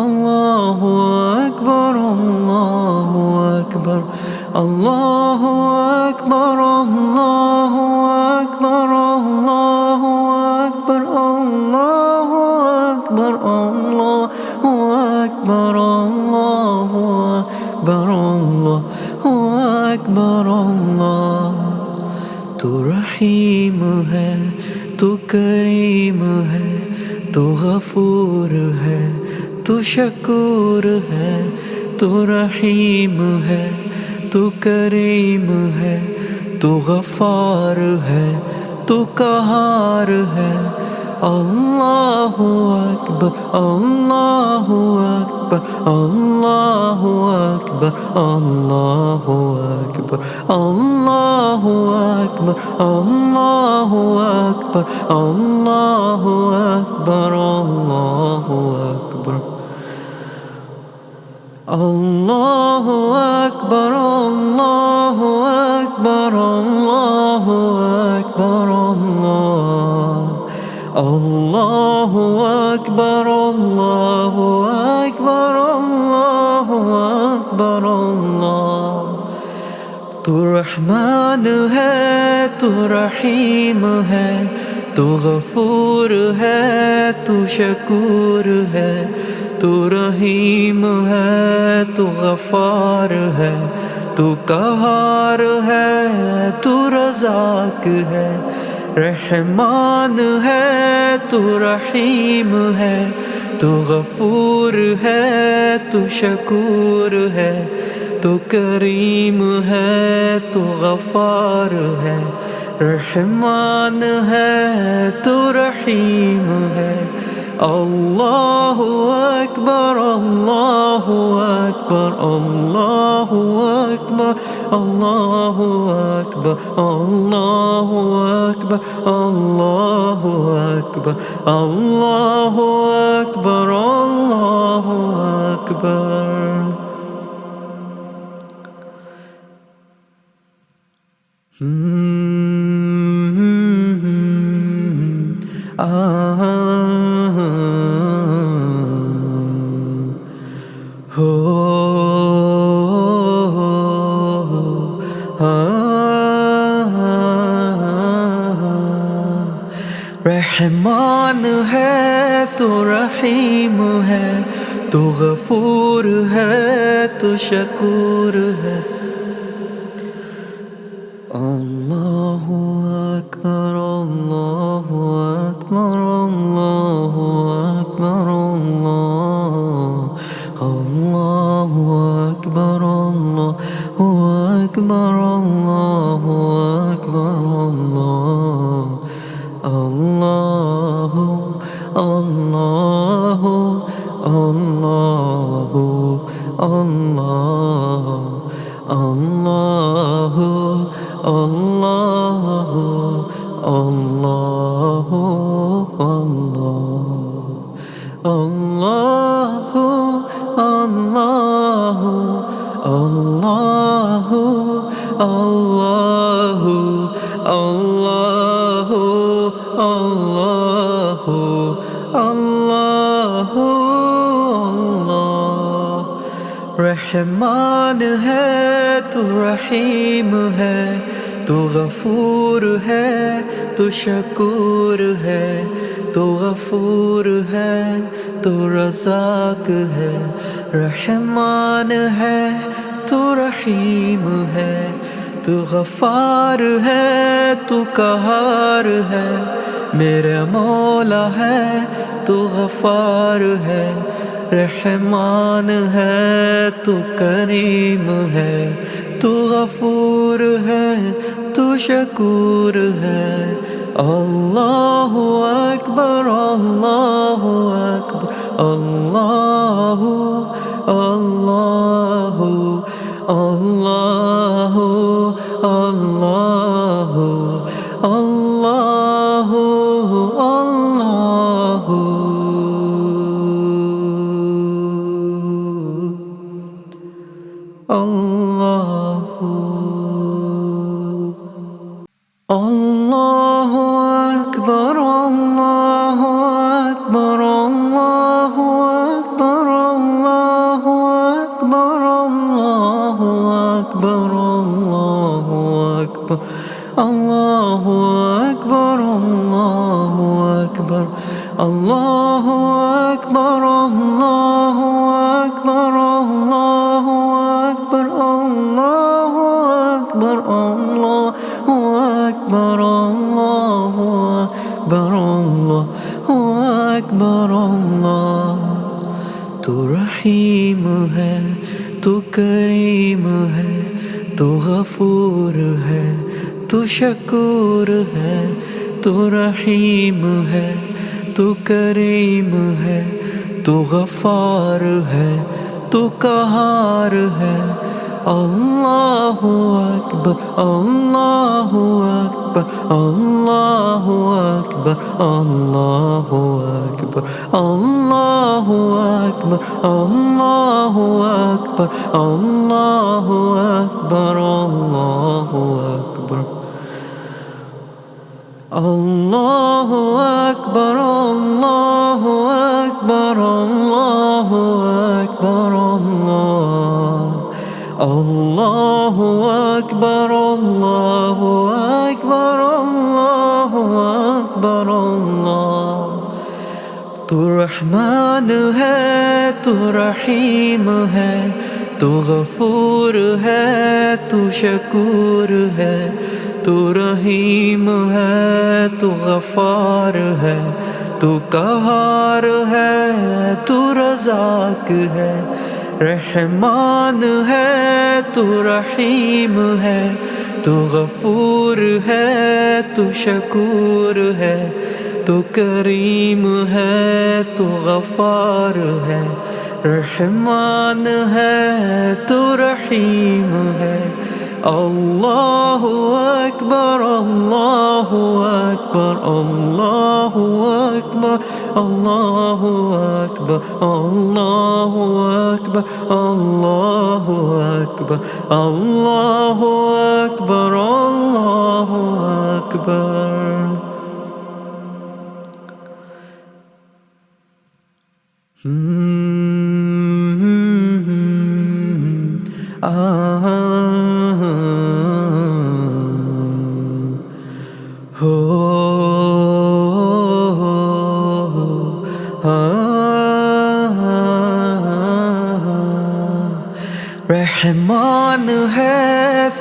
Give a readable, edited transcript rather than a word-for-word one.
Allahu Akbar, Allahu Akbar, Allahu Akbar, Allahu Akbar, Allahu Akbar, Allahu Akbar, Allahu Akbar, Allahu Akbar, Allahu Akbar, Allah। तू रहीम है, तू करीम है, तू गफूर है, तू शकूर है। तू रहीम है, तू करीम है, तू गफार है, तू कहार है। अल्लाहु अकबर, अल्लाहु अकबर, अल्लाहु अकबर, अल्लाहु अकबर, अल्लाहु अकबर, अल्लाहु अकबर, अल्लाहु अकबर, अल्लाहु अकबर, अल्लाहु अकबर, अल्लाहु अकबर, अल्लाहु अकबर, अल्लाहु अकबर, अल्लाहु अकबर, अल्लाहु अकबर, अल्लाह। तू रहमान है, तू रहीम है, तू गफूर है, तू शकूर है। तू रहीम है, तू गफार है, तू कहार है, तू रज़ाक है। रहमान है, तू रहीम है, तू गफूर है, तू शकूर है। तू करीम है, तू गफार है। रहमान है, तू रहीम है। अल्लाहु अकबर, अल्लाहु अकबर, अल्लाहु अकबर, अल्लाहु अकबर, अल्लाहु अकबर, अल्लाहु अकबर, अल्लाहु अकबर, अल्लाहु अकबर। रहमान है, तू रहीम है, तू गफूर है, तू शकूर है। अल्लाहु अकबर, अल्लाहु अकबर, अल्लाहु अकबर, अल्लाहु अकबर, अल्लाहु अकबर, अल्लाहु अकबर, अल्लाहु अल्लाहु अल्लाहु अल्लाहु अल्लाहु अल्लाहु अल्लाहु अल्लाहु अल्लाहु अल्लाहु अल्लाहु अल्लाहु अल्लाहु अल्लाहु अल्लाह। रहमान है, तू रहीम है, तू गफूर है, तू शकूर है। तू गफूर है, तू रज़ाक है। रहमान है, तू रहीम है, तू गफार है, तू कहार है। मेरा मौला है, तू गफार है। रहमान है, तू करीम है, तू गफूर है, तू शकूर है। अल्लाहु अकबर, अल्लाहु अकबर, अल्लाहु अल्लाहु अल्लाहु अल्लाहु अल्लाहु अल्लाहु अल्लाहु। अल्लाहु अकबर, अल्लाहु अकबर, अल्लाहु अकबर, रहीम है, तू करीम है, तू गफूर है, तू शकूर है। तू रहीम है, तू करीम है, तू गफार है, तू कहार है। अल्लाहु अकबर, अल्लाहु अकबर, अल्लाहु अकबर, अल्लाहु अकबर, अल्लाहु अकबर, अल्लाहु अकबर, अल्लाहु अकबर, अल्लाहु अकबर, अल्लाहु अकबर, अल्लाहु अकबर, अल्लाहु अकबर, अल्लाहु अकबर, अल्लाहु अकबर, अल्लाहु अकबर, तू रहमान है, तू रहीम है, तू गफूर है, तू शकूर है। तू रहीम है, तू गफार है, तू कहार है, तू रज़ाक है। रहमान है, तू रहीम है, तू गफूर है, तू शकूर है। तू करीम है, तू गफार है। रहमान है, तू रहीम है। अल्लाहु अकबर, अल्लाहु अकबर, अल्लाहु अकबर, अल्लाहु अकबर, अल्लाहु अकबर, अल्लाहु अकबर, अल्लाहु अकबर, अल्लाहु अकबर। रहमान है।